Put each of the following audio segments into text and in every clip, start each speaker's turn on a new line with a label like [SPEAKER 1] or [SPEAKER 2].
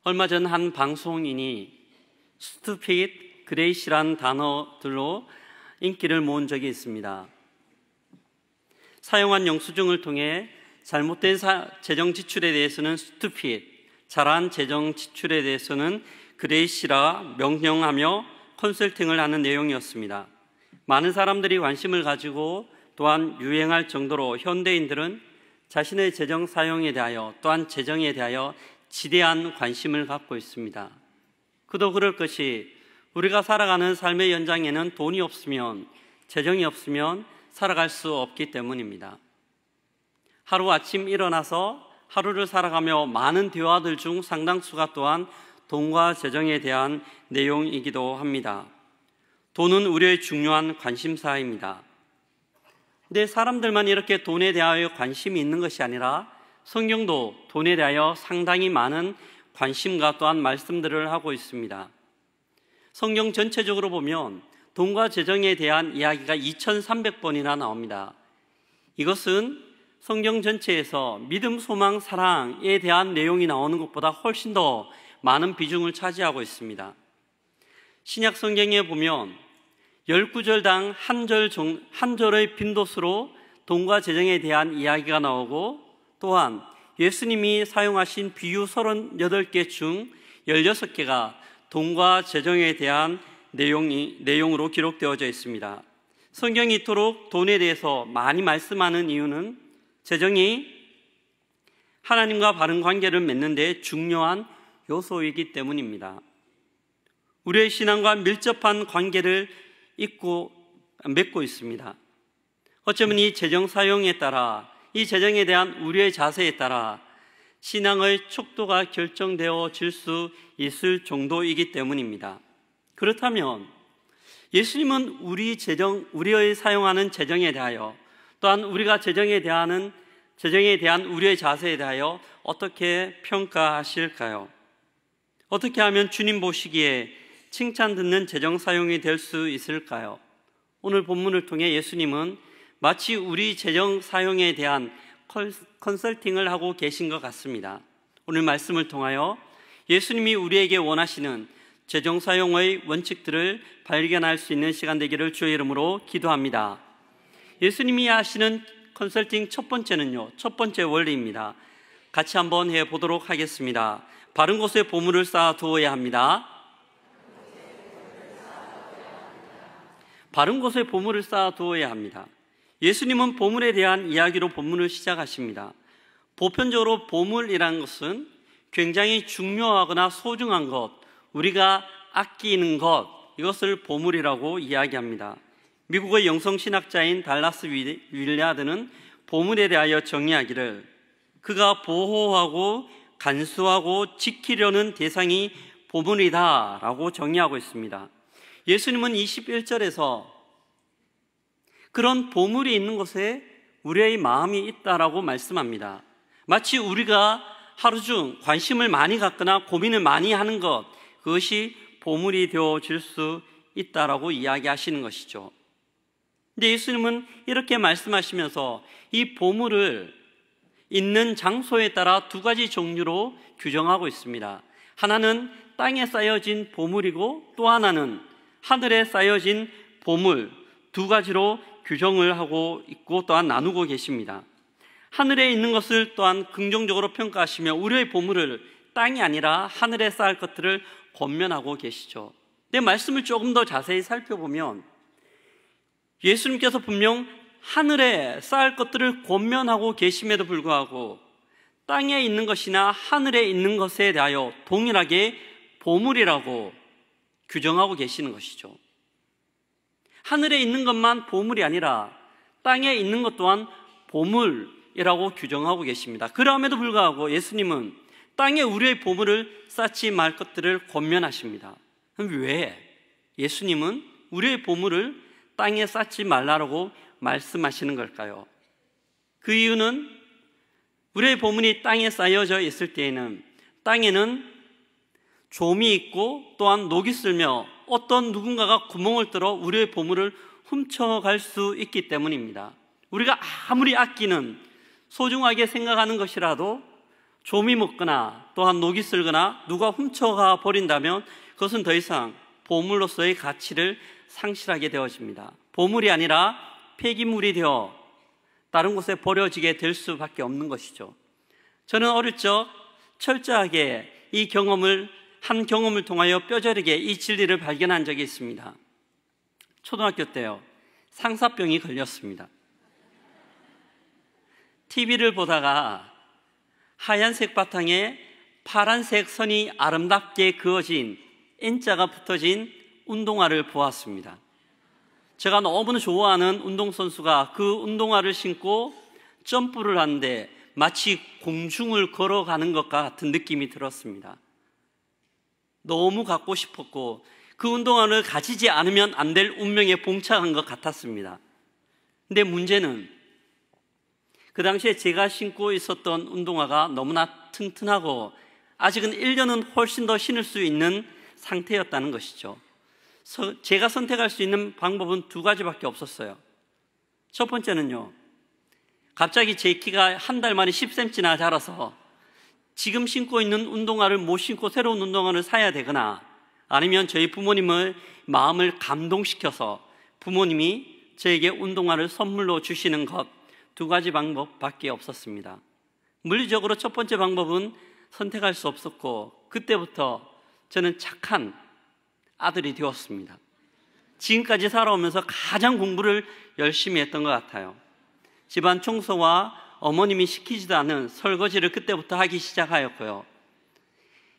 [SPEAKER 1] 얼마 전 한 방송인이 stupid, grace란 단어들로 인기를 모은 적이 있습니다. 사용한 영수증을 통해 잘못된 재정 지출에 대해서는 stupid, 잘한 재정 지출에 대해서는 grace라 명령하며 컨설팅을 하는 내용이었습니다. 많은 사람들이 관심을 가지고 또한 유행할 정도로 현대인들은 자신의 재정 사용에 대하여 또한 재정에 대하여 지대한 관심을 갖고 있습니다. 그도 그럴 것이 우리가 살아가는 삶의 연장에는 돈이 없으면, 재정이 없으면 살아갈 수 없기 때문입니다. 하루아침 일어나서 하루를 살아가며 많은 대화들 중 상당수가 또한 돈과 재정에 대한 내용이기도 합니다. 돈은 우리의 중요한 관심사입니다. 근데 사람들만 이렇게 돈에 대하여 관심이 있는 것이 아니라 성경도 돈에 대하여 상당히 많은 관심과 또한 말씀들을 하고 있습니다. 성경 전체적으로 보면 돈과 재정에 대한 이야기가 2300번이나 나옵니다. 이것은 성경 전체에서 믿음, 소망, 사랑에 대한 내용이 나오는 것보다 훨씬 더 많은 비중을 차지하고 있습니다. 신약 성경에 보면 10구절당 한 절의 빈도수로 돈과 재정에 대한 이야기가 나오고, 또한 예수님이 사용하신 비유 38개 중 16개가 돈과 재정에 대한 내용으로 기록되어져 있습니다. 성경이 이토록 돈에 대해서 많이 말씀하는 이유는 재정이 하나님과 바른 관계를 맺는 데 중요한 요소이기 때문입니다. 우리의 신앙과 밀접한 관계를 맺고 있습니다. 어쩌면 이 재정 사용에 따라, 이 재정에 대한 우리의 자세에 따라 신앙의 촉도가 결정되어질 수 있을 정도이기 때문입니다. 그렇다면 예수님은 우리의 사용하는 재정에 대하여, 또한 우리가 재정에 대한 우리의 자세에 대하여 어떻게 평가하실까요? 어떻게 하면 주님 보시기에 칭찬 듣는 재정 사용이 될 수 있을까요? 오늘 본문을 통해 예수님은 마치 우리 재정 사용에 대한 컨설팅을 하고 계신 것 같습니다. 오늘 말씀을 통하여 예수님이 우리에게 원하시는 재정 사용의 원칙들을 발견할 수 있는 시간 되기를 주의 이름으로 기도합니다. 예수님이 하시는 컨설팅 첫 번째 원리입니다. 같이 한번 해보도록 하겠습니다. 바른 곳에 보물을 쌓아 두어야 합니다. 바른 곳에 보물을 쌓아 두어야 합니다. 예수님은 보물에 대한 이야기로 본문을 시작하십니다. 보편적으로 보물이라는 것은 굉장히 중요하거나 소중한 것, 우리가 아끼는 것, 이것을 보물이라고 이야기합니다. 미국의 영성신학자인 달라스 윌리아드는 보물에 대하여 정의하기를, 그가 보호하고 간수하고 지키려는 대상이 보물이다 라고 정의하고 있습니다. 예수님은 21절에서 그런 보물이 있는 곳에 우리의 마음이 있다라고 말씀합니다. 마치 우리가 하루 중 관심을 많이 갖거나 고민을 많이 하는 것, 그것이 보물이 되어질 수 있다라고 이야기하시는 것이죠. 근데 예수님은 이렇게 말씀하시면서 이 보물을 있는 장소에 따라 두 가지 종류로 규정하고 있습니다. 하나는 땅에 쌓여진 보물이고, 또 하나는 하늘에 쌓여진 보물, 두 가지로 규정을 하고 있고 또한 나누고 계십니다. 하늘에 있는 것을 또한 긍정적으로 평가하시며 우리의 보물을 땅이 아니라 하늘에 쌓을 것들을 권면하고 계시죠. 내 말씀을 조금 더 자세히 살펴보면 예수님께서 분명 하늘에 쌓을 것들을 권면하고 계심에도 불구하고 땅에 있는 것이나 하늘에 있는 것에 대하여 동일하게 보물이라고 규정하고 계시는 것이죠. 하늘에 있는 것만 보물이 아니라 땅에 있는 것 또한 보물이라고 규정하고 계십니다. 그럼에도 불구하고 예수님은 땅에 우리의 보물을 쌓지 말 것들을 권면하십니다. 그럼 왜 예수님은 우리의 보물을 땅에 쌓지 말라고 말씀하시는 걸까요? 그 이유는 우리의 보물이 땅에 쌓여져 있을 때에는 땅에는 좀이 있고 또한 녹이 슬며 어떤 누군가가 구멍을 뚫어 우리의 보물을 훔쳐갈 수 있기 때문입니다. 우리가 아무리 아끼는, 소중하게 생각하는 것이라도 좀이 먹거나 또한 녹이 슬거나 누가 훔쳐가 버린다면 그것은 더 이상 보물로서의 가치를 상실하게 되어집니다. 보물이 아니라 폐기물이 되어 다른 곳에 버려지게 될 수밖에 없는 것이죠. 저는 어릴 적 철저하게 한 경험을 통하여 뼈저리게 이 진리를 발견한 적이 있습니다. 초등학교 때요, 상사병이 걸렸습니다. TV를 보다가 하얀색 바탕에 파란색 선이 아름답게 그어진 N자가 붙어진 운동화를 보았습니다. 제가 너무나 좋아하는 운동선수가 그 운동화를 신고 점프를 하는데 마치 공중을 걸어가는 것과 같은 느낌이 들었습니다. 너무 갖고 싶었고 그 운동화를 가지지 않으면 안 될 운명에 봉착한 것 같았습니다. 근데 문제는 그 당시에 제가 신고 있었던 운동화가 너무나 튼튼하고 아직은 1년은 훨씬 더 신을 수 있는 상태였다는 것이죠. 제가 선택할 수 있는 방법은 두 가지밖에 없었어요. 첫 번째는요, 갑자기 제 키가 한 달 만에 10cm나 자라서 지금 신고 있는 운동화를 못 신고 새로운 운동화를 사야 되거나 아니면 저희 부모님의 마음을 감동시켜서 부모님이 저에게 운동화를 선물로 주시는 것, 두 가지 방법밖에 없었습니다. 물리적으로 첫 번째 방법은 선택할 수 없었고 그때부터 저는 착한 아들이 되었습니다. 지금까지 살아오면서 가장 공부를 열심히 했던 것 같아요. 집안 청소와 어머님이 시키지도 않은 설거지를 그때부터 하기 시작하였고요.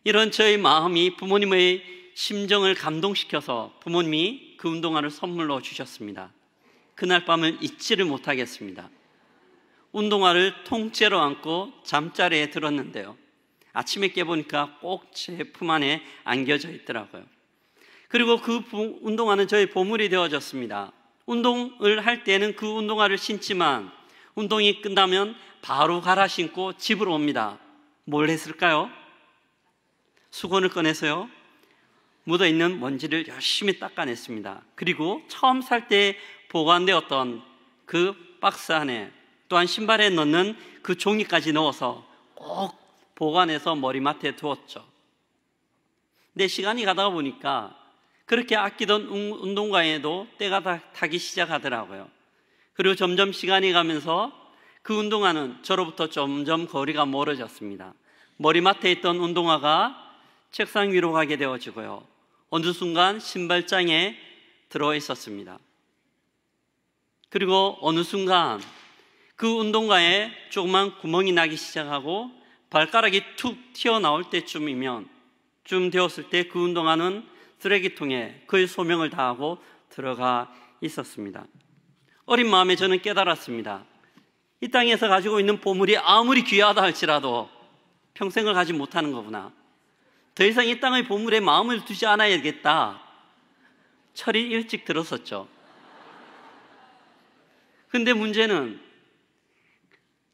[SPEAKER 1] 이런 저의 마음이 부모님의 심정을 감동시켜서 부모님이 그 운동화를 선물로 주셨습니다. 그날 밤을 잊지를 못하겠습니다. 운동화를 통째로 안고 잠자리에 들었는데요, 아침에 깨보니까 꼭 제 품 안에 안겨져 있더라고요. 그리고 그 운동화는 저의 보물이 되어졌습니다. 운동을 할 때는 그 운동화를 신지만 운동이 끝나면 바로 갈아 신고 집으로 옵니다. 뭘 했을까요? 수건을 꺼내서요, 묻어있는 먼지를 열심히 닦아냈습니다. 그리고 처음 살 때 보관되었던 그 박스 안에 또한 신발에 넣는 그 종이까지 넣어서 꼭 보관해서 머리맡에 두었죠. 근데 시간이 가다가 보니까 그렇게 아끼던 운동화에도 때가 타기 시작하더라고요. 그리고 점점 시간이 가면서 그 운동화는 저로부터 점점 거리가 멀어졌습니다. 머리맡에 있던 운동화가 책상 위로 가게 되어지고요, 어느 순간 신발장에 들어 있었습니다. 그리고 어느 순간 그 운동화에 조그만 구멍이 나기 시작하고 발가락이 툭 튀어나올 때쯤 되었을 때 그 운동화는 쓰레기통에 그의 소명을 다하고 들어가 있었습니다. 어린 마음에 저는 깨달았습니다. 이 땅에서 가지고 있는 보물이 아무리 귀하다 할지라도 평생을 가지 못하는 거구나. 더 이상 이 땅의 보물에 마음을 두지 않아야겠다. 철이 일찍 들었었죠. 근데 문제는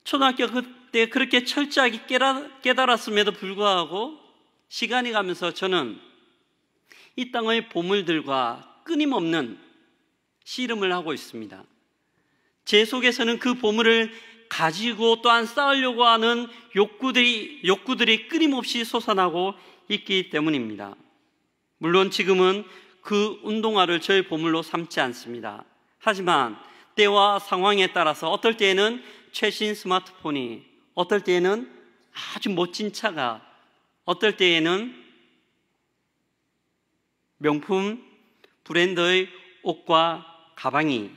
[SPEAKER 1] 초등학교 그때 그렇게 철저하게 깨달았음에도 불구하고 시간이 가면서 저는 이 땅의 보물들과 끊임없는 씨름을 하고 있습니다. 제 속에서는 그 보물을 가지고 또한 쌓으려고 하는 욕구들이 끊임없이 솟아나고 있기 때문입니다. 물론 지금은 그 운동화를 저의 보물로 삼지 않습니다. 하지만 때와 상황에 따라서 어떨 때에는 최신 스마트폰이, 어떨 때에는 아주 멋진 차가, 어떨 때에는 명품 브랜드의 옷과 가방이,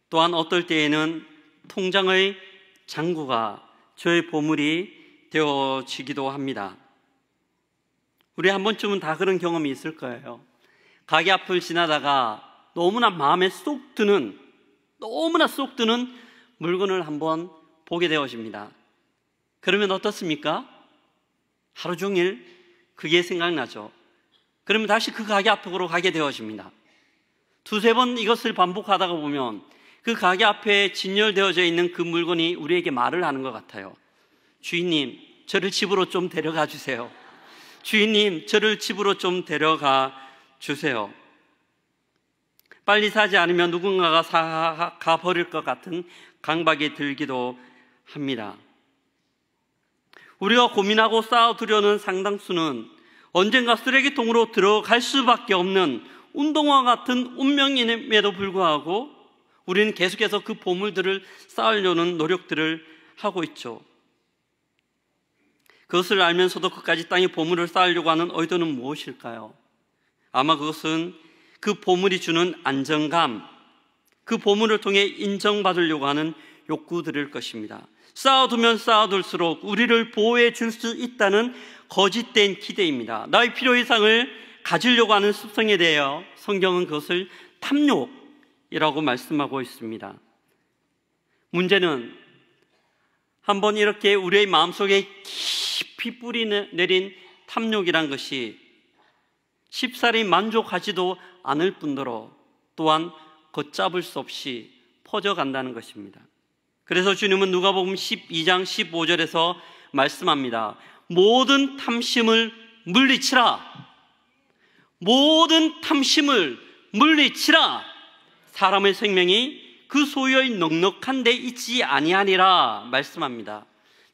[SPEAKER 1] 또한 어떨 때에는 통장의 잔고가 저의 보물이 되어지기도 합니다. 우리 한 번쯤은 다 그런 경험이 있을 거예요. 가게 앞을 지나다가 너무나 쏙 드는 물건을 한번 보게 되어집니다. 그러면 어떻습니까? 하루 종일 그게 생각나죠. 그러면 다시 그 가게 앞으로 가게 되어집니다. 두세 번 이것을 반복하다가 보면 그 가게 앞에 진열되어져 있는 그 물건이 우리에게 말을 하는 것 같아요. 주인님, 저를 집으로 좀 데려가 주세요. 주인님, 저를 집으로 좀 데려가 주세요. 빨리 사지 않으면 누군가가 사가 버릴 것 같은 강박이 들기도 합니다. 우리가 고민하고 쌓아두려는 상당수는 언젠가 쓰레기통으로 들어갈 수밖에 없는 운동화 같은 운명임에도 불구하고 우리는 계속해서 그 보물들을 쌓으려는 노력들을 하고 있죠. 그것을 알면서도 끝까지 땅에 보물을 쌓으려고 하는 의도는 무엇일까요? 아마 그것은 그 보물이 주는 안정감, 그 보물을 통해 인정받으려고 하는 욕구들일 것입니다. 쌓아두면 쌓아둘수록 우리를 보호해 줄 수 있다는 거짓된 기대입니다. 나의 필요 이상을 가지려고 하는 습성에 대하여 성경은 그것을 탐욕이라고 말씀하고 있습니다. 문제는 한번 이렇게 우리의 마음속에 깊이 뿌리 내린 탐욕이란 것이 쉽사리 만족하지도 않을 뿐더러 또한 걷잡을 수 없이 퍼져간다는 것입니다. 그래서 주님은 누가복음 12장 15절에서 말씀합니다. 모든 탐심을 물리치라. 모든 탐심을 물리치라. 사람의 생명이 그 소유의 넉넉한 데 있지 아니하니라 말씀합니다.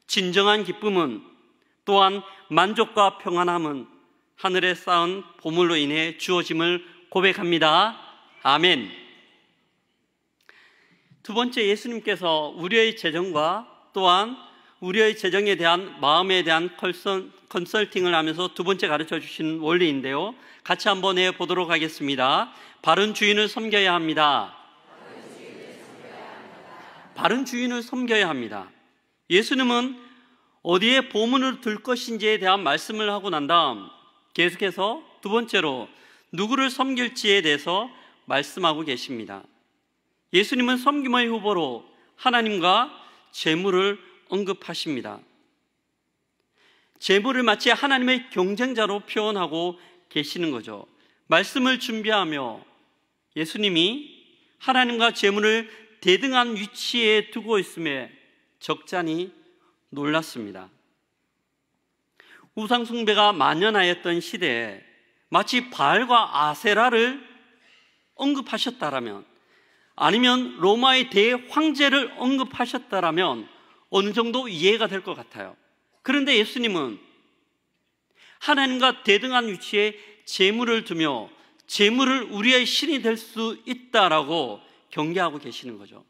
[SPEAKER 1] 진정한 기쁨은 또한 만족과 평안함은 하늘에 쌓은 보물로 인해 주어짐을 고백합니다. 아멘. 두 번째, 예수님께서 우리의 재정과 또한 우리의 재정에 대한 마음에 대한 컨설팅을 하면서 두 번째 가르쳐 주시는 원리인데요, 같이 한번 해보도록 하겠습니다. 바른 주인을 섬겨야 합니다. 바른 주인을 섬겨야 합니다. 예수님은 어디에 보물을 둘 것인지에 대한 말씀을 하고 난 다음 계속해서 두 번째로 누구를 섬길지에 대해서 말씀하고 계십니다. 예수님은 섬김의 후보로 하나님과 재물을 언급하십니다. 재물을 마치 하나님의 경쟁자로 표현하고 계시는 거죠. 말씀을 준비하며 예수님이 하나님과 재물을 대등한 위치에 두고 있음에 적잖이 놀랐습니다. 우상숭배가 만연하였던 시대에 마치 바알과 아세라를 언급하셨다라면, 아니면 로마의 대황제를 언급하셨다라면 어느 정도 이해가 될 것 같아요. 그런데 예수님은 하나님과 대등한 위치에 재물을 두며 재물을 우리의 신이 될 수 있다라고 경계하고 계시는 거죠.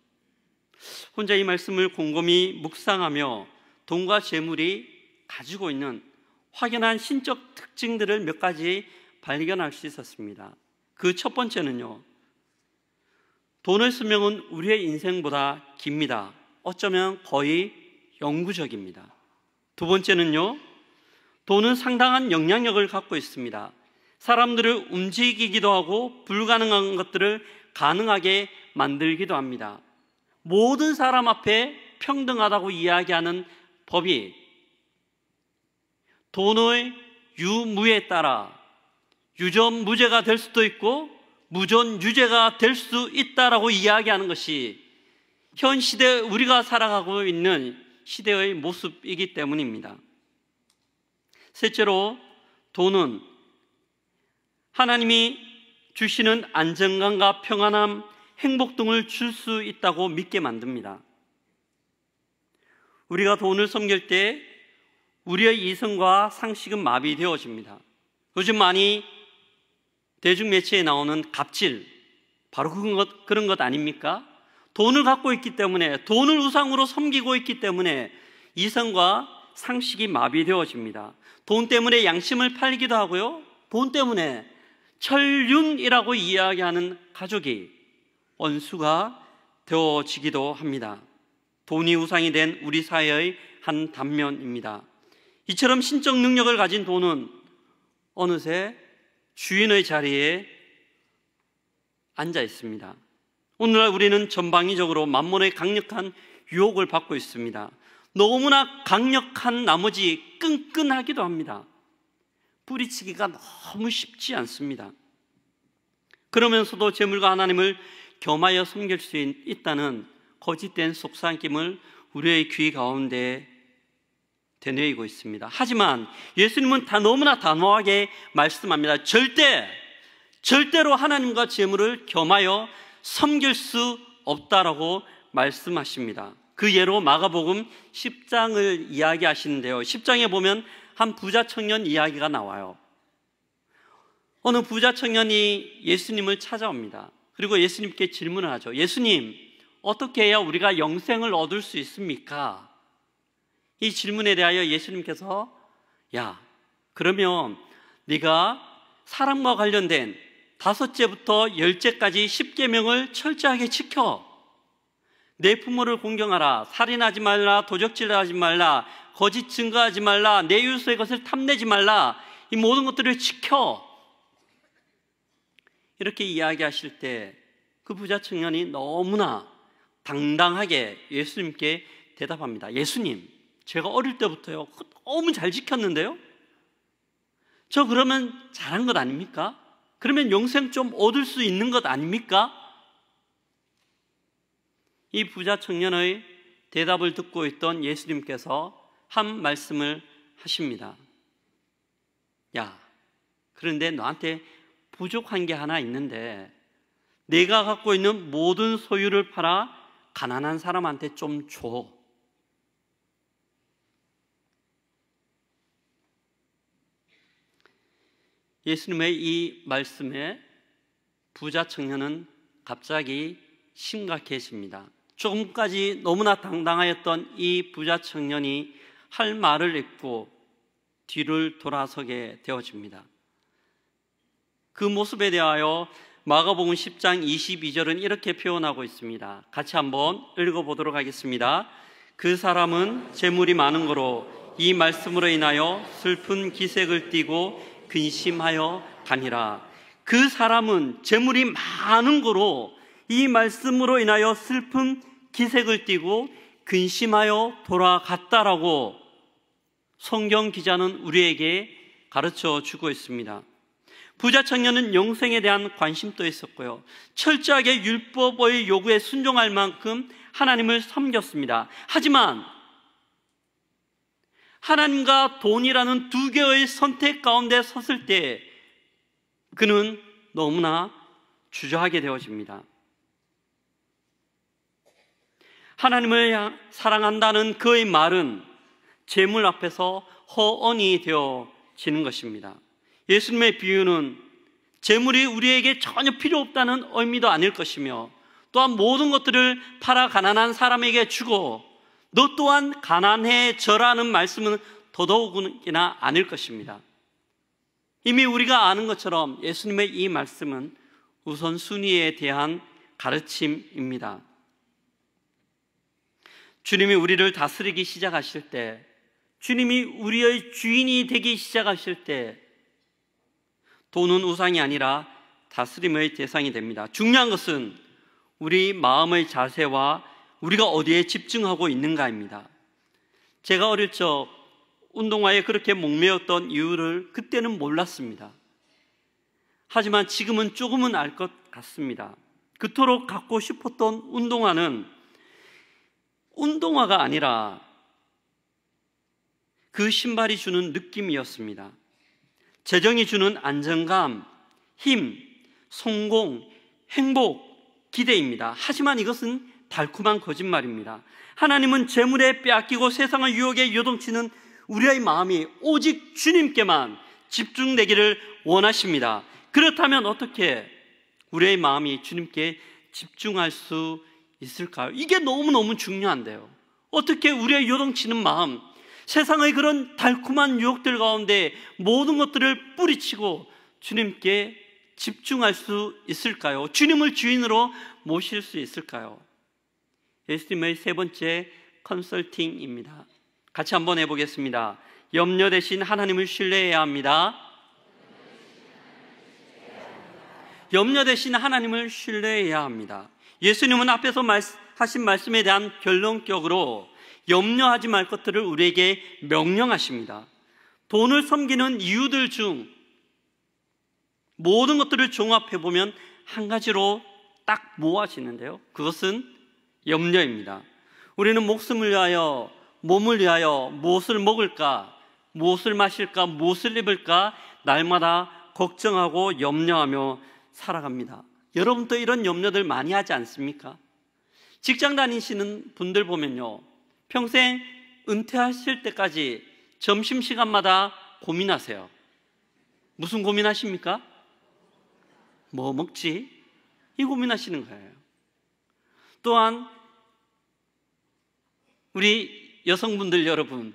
[SPEAKER 1] 혼자 이 말씀을 곰곰이 묵상하며 돈과 재물이 가지고 있는 확연한 신적 특징들을 몇 가지 발견할 수 있었습니다. 그 첫 번째는요, 돈의 수명은 우리의 인생보다 깁니다. 어쩌면 거의 영구적입니다. 두 번째는요, 돈은 상당한 영향력을 갖고 있습니다. 사람들을 움직이기도 하고 불가능한 것들을 가능하게 만들기도 합니다. 모든 사람 앞에 평등하다고 이야기하는 법이 돈의 유무에 따라 유전무죄가 될 수도 있고 무전유죄가 될 수 있다라고 이야기하는 것이 현 시대에 우리가 살아가고 있는 시대의 모습이기 때문입니다. 셋째로, 돈은 하나님이 주시는 안정감과 평안함, 행복 등을 줄 수 있다고 믿게 만듭니다. 우리가 돈을 섬길 때 우리의 이성과 상식은 마비되어집니다. 요즘 많이 대중매체에 나오는 갑질, 바로 그런 것 아닙니까? 돈을 갖고 있기 때문에, 돈을 우상으로 섬기고 있기 때문에 이성과 상식이 마비되어집니다. 돈 때문에 양심을 팔기도 하고요, 돈 때문에 천륜이라고 이야기하는 가족이 원수가 되어지기도 합니다. 돈이 우상이 된 우리 사회의 한 단면입니다. 이처럼 신적 능력을 가진 돈은 어느새 주인의 자리에 앉아 있습니다. 오늘날 우리는 전방위적으로 만몬의 강력한 유혹을 받고 있습니다. 너무나 강력한 나머지 끈끈하기도 합니다. 뿌리치기가 너무 쉽지 않습니다. 그러면서도 재물과 하나님을 겸하여 섬길 수 있다는 거짓된 속삭임을 우리의 귀 가운데 되뇌이고 있습니다. 하지만 예수님은 너무나 단호하게 말씀합니다. 절대로 하나님과 재물을 겸하여 섬길 수 없다라고 말씀하십니다. 그 예로 마가복음 10장을 이야기하시는데요. 10장에 보면 한 부자 청년 이야기가 나와요. 어느 부자 청년이 예수님을 찾아옵니다. 그리고 예수님께 질문을 하죠. 예수님, 어떻게 해야 우리가 영생을 얻을 수 있습니까? 이 질문에 대하여 예수님께서 야, 그러면 네가 사랑과 관련된 5제부터 10제까지 10계명을 철저하게 지켜. 내 부모를 공경하라, 살인하지 말라, 도적질하지 말라, 거짓 증거하지 말라, 내 이웃의 것을 탐내지 말라, 이 모든 것들을 지켜. 이렇게 이야기하실 때 그 부자 청년이 너무나 당당하게 예수님께 대답합니다. 예수님, 제가 어릴 때부터요 너무 잘 지켰는데요? 저 그러면 잘한 것 아닙니까? 그러면 영생 좀 얻을 수 있는 것 아닙니까? 이 부자 청년의 대답을 듣고 있던 예수님께서 한 말씀을 하십니다. 야, 그런데 너한테 부족한 게 하나 있는데 내가 갖고 있는 모든 소유를 팔아 가난한 사람한테 좀 줘. 예수님의 이 말씀에 부자 청년은 갑자기 심각해집니다. 조금까지 너무나 당당하였던 이 부자 청년이 할 말을 잃고 뒤를 돌아서게 되어집니다. 그 모습에 대하여 마가복음 10장 22절은 이렇게 표현하고 있습니다. 같이 한번 읽어보도록 하겠습니다. 그 사람은 재물이 많은 거로 이 말씀으로 인하여 슬픈 기색을 띠고 근심하여 가니라. 그 사람은 재물이 많은 거로 이 말씀으로 인하여 슬픈 기색을 띠고 근심하여 돌아갔다라고 성경 기자는 우리에게 가르쳐 주고 있습니다. 부자 청년은 영생에 대한 관심도 있었고요, 철저하게 율법의 요구에 순종할 만큼 하나님을 섬겼습니다. 하지만 하나님과 돈이라는 두 개의 선택 가운데 섰을 때 그는 너무나 주저하게 되어집니다. 하나님을 사랑한다는 그의 말은 재물 앞에서 허언이 되어지는 것입니다. 예수님의 비유는 재물이 우리에게 전혀 필요 없다는 의미도 아닐 것이며, 또한 모든 것들을 팔아 가난한 사람에게 주고 너 또한 가난해져라는 말씀은 더더욱이나 아닐 것입니다. 이미 우리가 아는 것처럼 예수님의 이 말씀은 우선순위에 대한 가르침입니다. 주님이 우리를 다스리기 시작하실 때, 주님이 우리의 주인이 되기 시작하실 때 돈은 우상이 아니라 다스림의 대상이 됩니다. 중요한 것은 우리 마음의 자세와 우리가 어디에 집중하고 있는가입니다. 제가 어릴 적 운동화에 그렇게 목매었던 이유를 그때는 몰랐습니다. 하지만 지금은 조금은 알 것 같습니다. 그토록 갖고 싶었던 운동화는 운동화가 아니라 그 신발이 주는 느낌이었습니다. 재정이 주는 안정감, 힘, 성공, 행복, 기대입니다. 하지만 이것은 달콤한 거짓말입니다. 하나님은 재물에 빼앗기고 세상의 유혹에 요동치는 우리의 마음이 오직 주님께만 집중되기를 원하십니다. 그렇다면 어떻게 우리의 마음이 주님께 집중할 수 있을까요? 이게 너무너무 중요한데요. 어떻게 우리의 요동치는 마음, 세상의 그런 달콤한 유혹들 가운데 모든 것들을 뿌리치고 주님께 집중할 수 있을까요? 주님을 주인으로 모실 수 있을까요? 예수님의 세 번째 컨설팅입니다. 같이 한번 해보겠습니다. 염려 대신 하나님을 신뢰해야 합니다. 염려 대신 하나님을 신뢰해야 합니다. 예수님은 앞에서 하신 말씀에 대한 결론격으로 염려하지 말 것들을 우리에게 명령하십니다. 돈을 섬기는 이유들 중 모든 것들을 종합해보면 한 가지로 딱 모아지는데요, 그것은 염려입니다. 우리는 목숨을 위하여, 몸을 위하여 무엇을 먹을까, 무엇을 마실까, 무엇을 입을까 날마다 걱정하고 염려하며 살아갑니다. 여러분도 이런 염려들 많이 하지 않습니까? 직장 다니시는 분들 보면요, 평생 은퇴하실 때까지 점심시간마다 고민하세요. 무슨 고민하십니까? 뭐 먹지? 이 고민하시는 거예요. 또한 우리 여성분들 여러분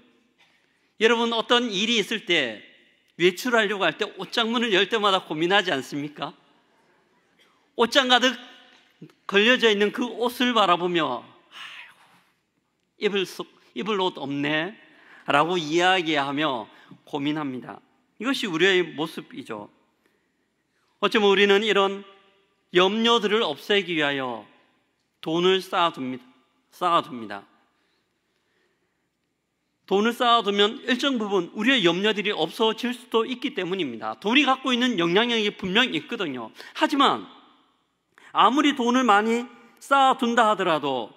[SPEAKER 1] 어떤 일이 있을 때 외출하려고 할 때 옷장문을 열 때마다 고민하지 않습니까? 옷장 가득 걸려져 있는 그 옷을 바라보며 입을 옷 없네 라고 이야기하며 고민합니다. 이것이 우리의 모습이죠. 어쩌면 우리는 이런 염려들을 없애기 위하여 돈을 쌓아둡니다. 돈을 쌓아두면 일정 부분 우리의 염려들이 없어질 수도 있기 때문입니다. 돈이 갖고 있는 영향력이 분명히 있거든요. 하지만 아무리 돈을 많이 쌓아둔다 하더라도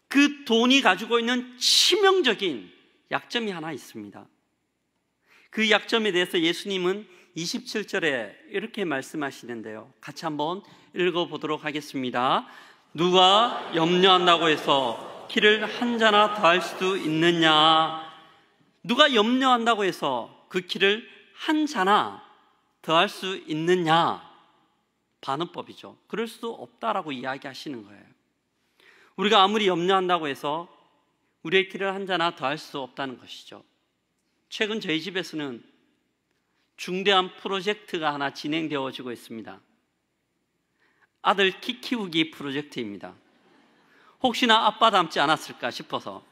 [SPEAKER 1] 그 돈이 가지고 있는 치명적인 약점이 하나 있습니다. 그 약점에 대해서 예수님은 27절에 이렇게 말씀하시는데요, 같이 한번 읽어보도록 하겠습니다. 누가 염려한다고 해서 키를 한 자나 더할 수 있느냐? 누가 염려한다고 해서 그 키를 한 자나 더할 수 있느냐? 반어법이죠. 그럴 수 없다라고 이야기하시는 거예요. 우리가 아무리 염려한다고 해서 우리의 키를 한 자나 더할 수 없다는 것이죠. 최근 저희 집에서는 중대한 프로젝트가 하나 진행되어지고 있습니다. 아들 키 키우기 프로젝트입니다. 혹시나 아빠 닮지 않았을까 싶어서.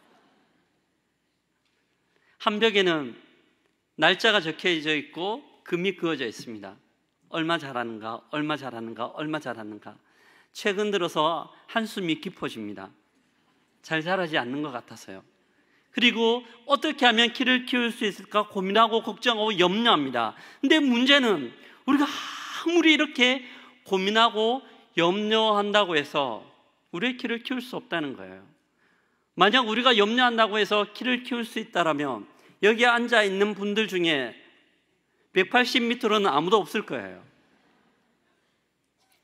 [SPEAKER 1] 한 벽에는 날짜가 적혀져 있고 금이 그어져 있습니다. 얼마 잘하는가, 얼마 잘하는가, 얼마 잘하는가. 최근 들어서 한숨이 깊어집니다. 잘 자라지 않는 것 같아서요. 그리고 어떻게 하면 키를 키울 수 있을까 고민하고 걱정하고 염려합니다. 근데 문제는 우리가 아무리 이렇게 고민하고 염려한다고 해서 우리의 키를 키울 수 없다는 거예요. 만약 우리가 염려한다고 해서 키를 키울 수 있다면 여기 앉아 있는 분들 중에 180 밑으로는 아무도 없을 거예요.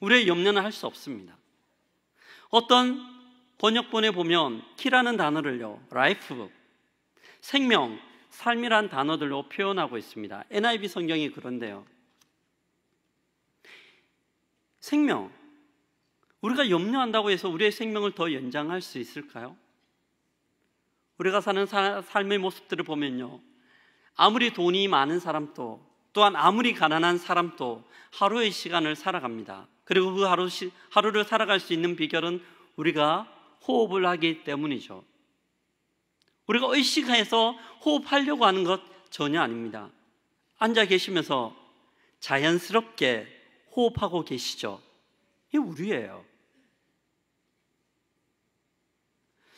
[SPEAKER 1] 우리의 염려는 할 수 없습니다. 어떤 번역본에 보면 키라는 단어를요, 라이프, 생명, 삶이란 단어들로 표현하고 있습니다. NIV 성경이 그런데요, 생명, 우리가 염려한다고 해서 우리의 생명을 더 연장할 수 있을까요? 우리가 사는 삶의 모습들을 보면요, 아무리 돈이 많은 사람도 또한 아무리 가난한 사람도 하루의 시간을 살아갑니다. 그리고 그 하루를 살아갈 수 있는 비결은 우리가 호흡을 하기 때문이죠. 우리가 의식해서 호흡하려고 하는 것 전혀 아닙니다. 앉아 계시면서 자연스럽게 호흡하고 계시죠. 이게 우리예요.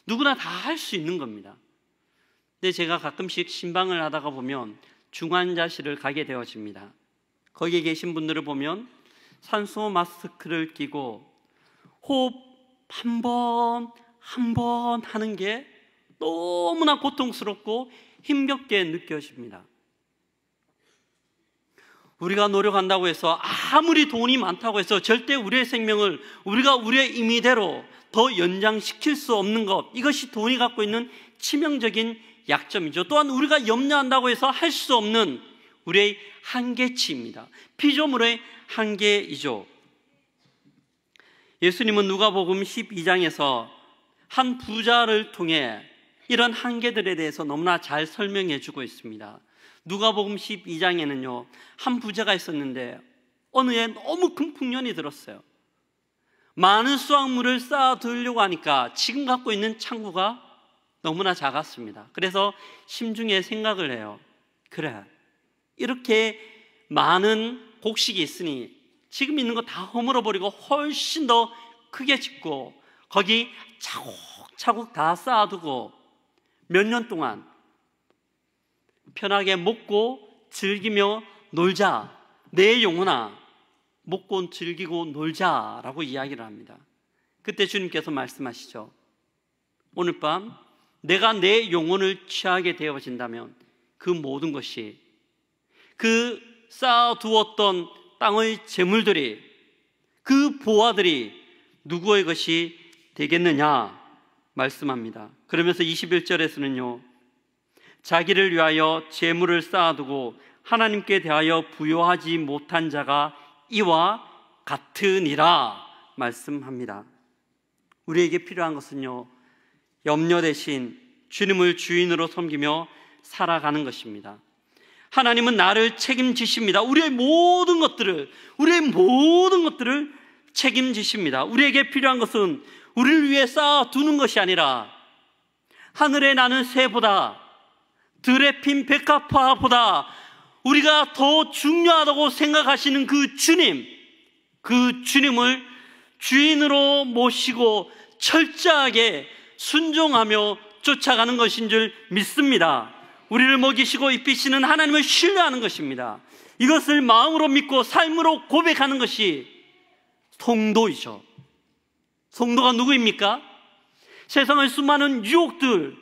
[SPEAKER 1] 누구나 다 할 수 있는 겁니다. 근데 제가 가끔씩 신방을 하다가 보면 중환자실을 가게 되어집니다. 거기에 계신 분들을 보면 산소 마스크를 끼고 호흡 한 번 하는 게 너무나 고통스럽고 힘겹게 느껴집니다. 우리가 노력한다고 해서 아무리 돈이 많다고 해서 절대 우리의 생명을 우리가 우리의 임의대로 더 연장시킬 수 없는 것, 이것이 돈이 갖고 있는 치명적인 약점이죠. 또한 우리가 염려한다고 해서 할 수 없는 우리의 한계치입니다. 피조물의 한계이죠. 예수님은 누가복음 12장에서 한 부자를 통해 이런 한계들에 대해서 너무나 잘 설명해 주고 있습니다. 누가복음 12장에는요, 한 부자가 있었는데 어느 해 너무 큰 풍년이 들었어요. 많은 수확물을 쌓아두려고 하니까 지금 갖고 있는 창고가 너무나 작았습니다. 그래서 심중에 생각을 해요. 그래, 이렇게 많은 곡식이 있으니 지금 있는 거 다 허물어버리고 훨씬 더 크게 짓고 거기 차곡차곡 다 쌓아두고 몇 년 동안 편하게 먹고 즐기며 놀자. 내 영혼아, 먹고 즐기고 놀자라고 이야기를 합니다. 그때 주님께서 말씀하시죠. 오늘 밤 내가 내 영혼을 취하게 되어진다면 그 모든 것이, 그 쌓아두었던 땅의 재물들이, 그 보화들이 누구의 것이 되겠느냐? 말씀합니다. 그러면서 21절에서는요, 자기를 위하여 재물을 쌓아두고 하나님께 대하여 부요하지 못한 자가 이와 같으니라 말씀합니다. 우리에게 필요한 것은요, 염려 대신 주님을 주인으로 섬기며 살아가는 것입니다. 하나님은 나를 책임지십니다. 우리의 모든 것들을 책임지십니다. 우리에게 필요한 것은 우리를 위해 쌓아두는 것이 아니라 하늘에 나는 새보다 들에 핀 백합화보다 우리가 더 중요하다고 생각하시는 그 주님을 주인으로 모시고 철저하게 순종하며 쫓아가는 것인 줄 믿습니다. 우리를 먹이시고 입히시는 하나님을 신뢰하는 것입니다. 이것을 마음으로 믿고 삶으로 고백하는 것이 성도이죠. 성도가 누구입니까? 세상의 수많은 유혹들,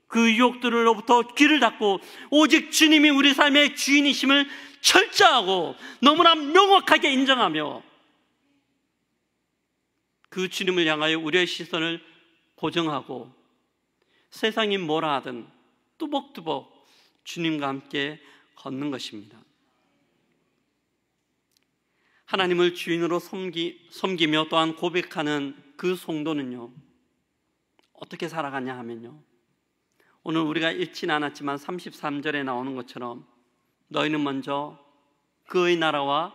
[SPEAKER 1] 그 유혹들로부터 귀를 닫고 오직 주님이 우리 삶의 주인이심을 철저하고 너무나 명확하게 인정하며 그 주님을 향하여 우리의 시선을 고정하고 세상이 뭐라 하든 뚜벅뚜벅 주님과 함께 걷는 것입니다. 하나님을 주인으로 섬기며 또한 고백하는 그 성도는요, 어떻게 살아가냐 하면요, 오늘 우리가 읽지는 않았지만 33절에 나오는 것처럼 너희는 먼저 그의 나라와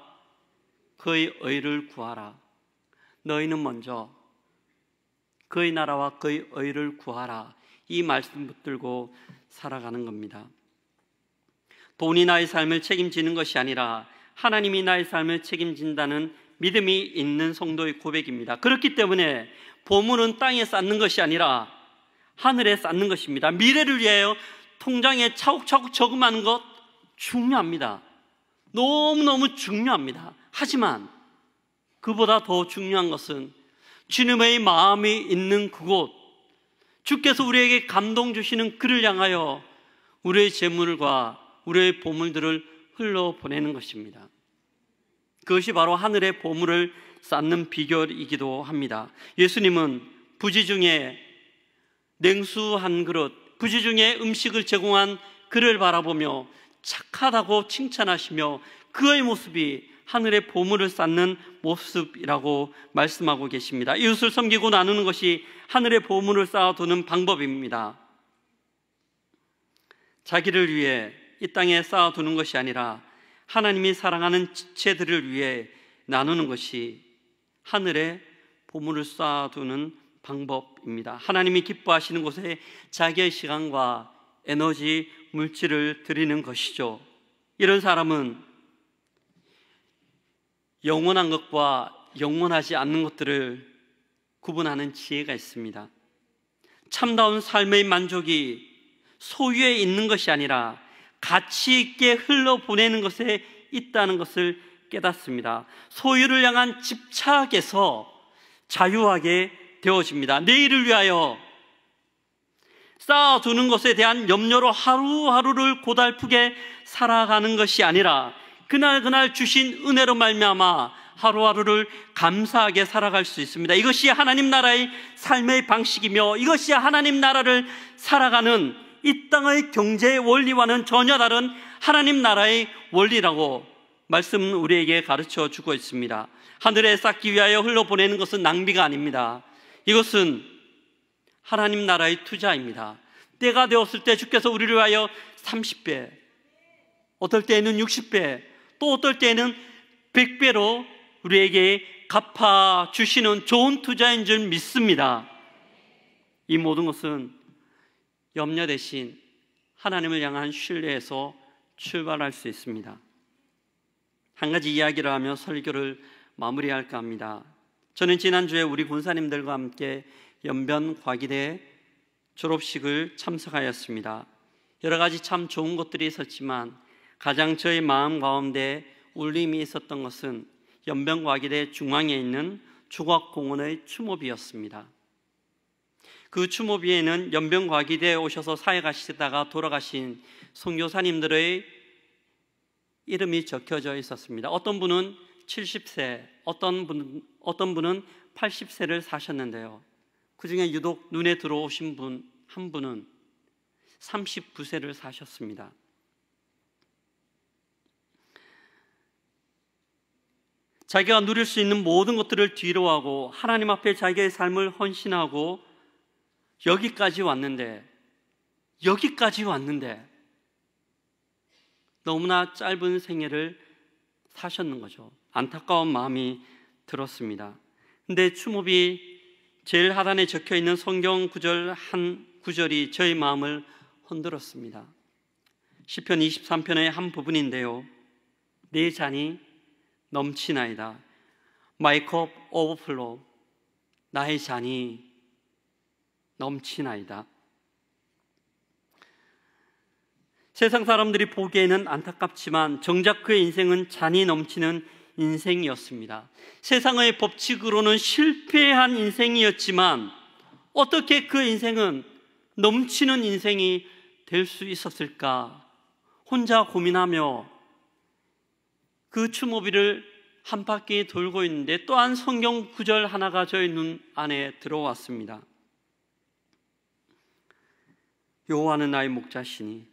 [SPEAKER 1] 그의 의를 구하라. 너희는 먼저 그의 나라와 그의 의를 구하라. 이 말씀 붙들고 살아가는 겁니다. 돈이 나의 삶을 책임지는 것이 아니라 하나님이 나의 삶을 책임진다는 믿음이 있는 성도의 고백입니다. 그렇기 때문에 보물은 땅에 쌓는 것이 아니라 하늘에 쌓는 것입니다. 미래를 위하여 통장에 차곡차곡 저금하는 것 중요합니다. 너무너무 중요합니다. 하지만 그보다 더 중요한 것은 주님의 마음이 있는 그곳, 주께서 우리에게 감동 주시는 그를 향하여 우리의 재물과 우리의 보물들을 흘러보내는 것입니다. 그것이 바로 하늘의 보물을 쌓는 비결이기도 합니다. 예수님은 부지 중에 냉수 한 그릇, 부지 중에 음식을 제공한 그를 바라보며 착하다고 칭찬하시며 그의 모습이 하늘의 보물을 쌓는 모습이라고 말씀하고 계십니다. 이웃을 섬기고 나누는 것이 하늘의 보물을 쌓아두는 방법입니다. 자기를 위해 이 땅에 쌓아두는 것이 아니라 하나님이 사랑하는 지체들을 위해 나누는 것이 하늘의 보물을 쌓아두는 방법입니다. 하나님이 기뻐하시는 곳에 자기의 시간과 에너지, 물질을 드리는 것이죠. 이런 사람은 영원한 것과 영원하지 않는 것들을 구분하는 지혜가 있습니다. 참다운 삶의 만족이 소유에 있는 것이 아니라 가치 있게 흘러보내는 것에 있다는 것을 깨닫습니다. 소유를 향한 집착에서 자유하게 되어집니다. 내일을 위하여 쌓아두는 것에 대한 염려로 하루하루를 고달프게 살아가는 것이 아니라 그날 주신 은혜로 말미암아 하루하루를 감사하게 살아갈 수 있습니다. 이것이 하나님 나라의 삶의 방식이며 이것이 하나님 나라를 살아가는 이 땅의 경제의 원리와는 전혀 다른 하나님 나라의 원리라고 말씀은 우리에게 가르쳐 주고 있습니다. 하늘에 쌓기 위하여 흘러보내는 것은 낭비가 아닙니다. 이것은 하나님 나라의 투자입니다. 때가 되었을 때 주께서 우리를 위하여 30배, 어떨 때에는 60배, 또 어떨 때에는 100배로 우리에게 갚아주시는 좋은 투자인 줄 믿습니다. 이 모든 것은 염려 대신 하나님을 향한 신뢰에서 출발할 수 있습니다. 한 가지 이야기를 하며 설교를 마무리할까 합니다. 저는 지난주에 우리 군사님들과 함께 연변과기대 졸업식을 참석하였습니다. 여러 가지 참 좋은 것들이 있었지만 가장 저의 마음 가운데 울림이 있었던 것은 연변과기대 중앙에 있는 조각공원의 추모비였습니다. 그 추모비에는 연변과기대에 오셔서 사역하시다가 돌아가신 선교사님들의 이름이 적혀져 있었습니다. 어떤 분은 70세, 어떤 분은 80세를 사셨는데요. 그 중에 유독 눈에 들어오신 한 분은 39세를 사셨습니다. 자기가 누릴 수 있는 모든 것들을 뒤로하고 하나님 앞에 자기의 삶을 헌신하고 여기까지 왔는데 너무나 짧은 생애를 사셨는 거죠. 안타까운 마음이 들었습니다. 근데 추모비 제일 하단에 적혀있는 성경 구절 한 구절이 저의 마음을 흔들었습니다. 시편 23편의 한 부분인데요, 내 잔이 넘치나이다. My cup overflow. 나의 잔이 넘치나이다. 세상 사람들이 보기에는 안타깝지만 정작 그의 인생은 잔이 넘치는 인생이었습니다. 세상의 법칙으로는 실패한 인생이었지만 어떻게 그 인생은 넘치는 인생이 될 수 있었을까? 혼자 고민하며 그 추모비를 한 바퀴 돌고 있는데 또한 성경 구절 하나가 저의 눈 안에 들어왔습니다. 여호와는 나의 목자시니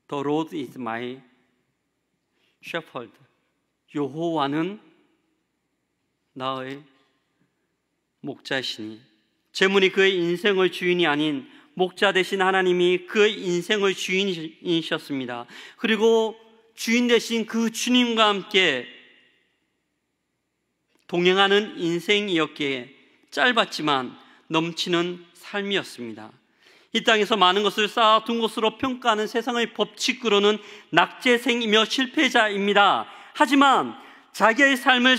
[SPEAKER 1] The Lord is my shepherd. 여호와는 나의 목자시니, 재물이 그의 인생의 주인이 아닌 목자 되신 하나님이 그의 인생의 주인이셨습니다. 그리고 주인 되신 그 주님과 함께 동행하는 인생이었기에 짧았지만 넘치는 삶이었습니다. 이 땅에서 많은 것을 쌓아둔 것으로 평가하는 세상의 법칙으로는 낙제생이며 실패자입니다. 하지만 자기의 삶을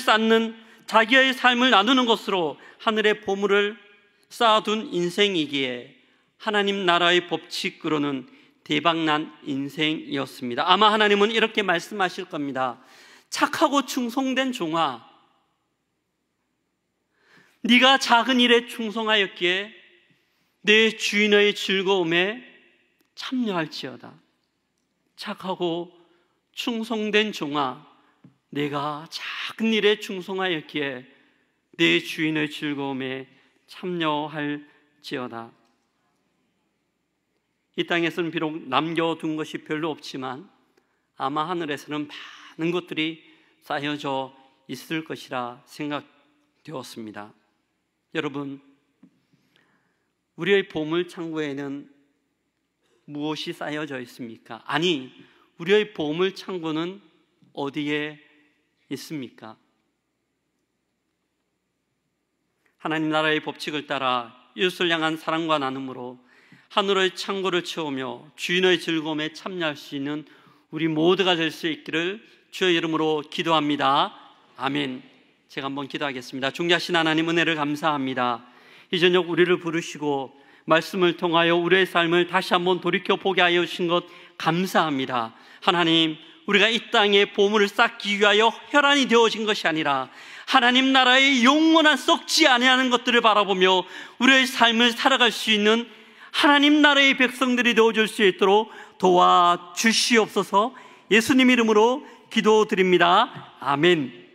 [SPEAKER 1] 나누는 것으로 하늘의 보물을 쌓아둔 인생이기에 하나님 나라의 법칙으로는 대박난 인생이었습니다. 아마 하나님은 이렇게 말씀하실 겁니다. 착하고 충성된 종아, 네가 작은 일에 충성하였기에 내 주인의 즐거움에 참여할지어다. 착하고 충성된 종아, 내가 작은 일에 충성하였기에 내 주인의 즐거움에 참여할지어다. 이 땅에서는 비록 남겨둔 것이 별로 없지만 아마 하늘에서는 많은 것들이 쌓여져 있을 것이라 생각되었습니다. 여러분, 우리의 보물 창고에는 무엇이 쌓여져 있습니까? 아니, 우리의 보물 창고는 어디에 있습니까? 하나님 나라의 법칙을 따라 이웃을 향한 사랑과 나눔으로 하늘의 창고를 채우며 주인의 즐거움에 참여할 수 있는 우리 모두가 될 수 있기를 주의 이름으로 기도합니다. 아멘. 제가 한번 기도하겠습니다. 존귀하신 하나님, 은혜를 감사합니다. 이 저녁 우리를 부르시고 말씀을 통하여 우리의 삶을 다시 한번 돌이켜보게 하여 주신 것 감사합니다. 하나님, 우리가 이 땅에 보물을 쌓기 위하여 혈안이 되어진 것이 아니라 하나님 나라의 영원한 썩지 아니하는 것들을 바라보며 우리의 삶을 살아갈 수 있는 하나님 나라의 백성들이 되어줄 수 있도록 도와주시옵소서. 예수님 이름으로 기도드립니다. 아멘.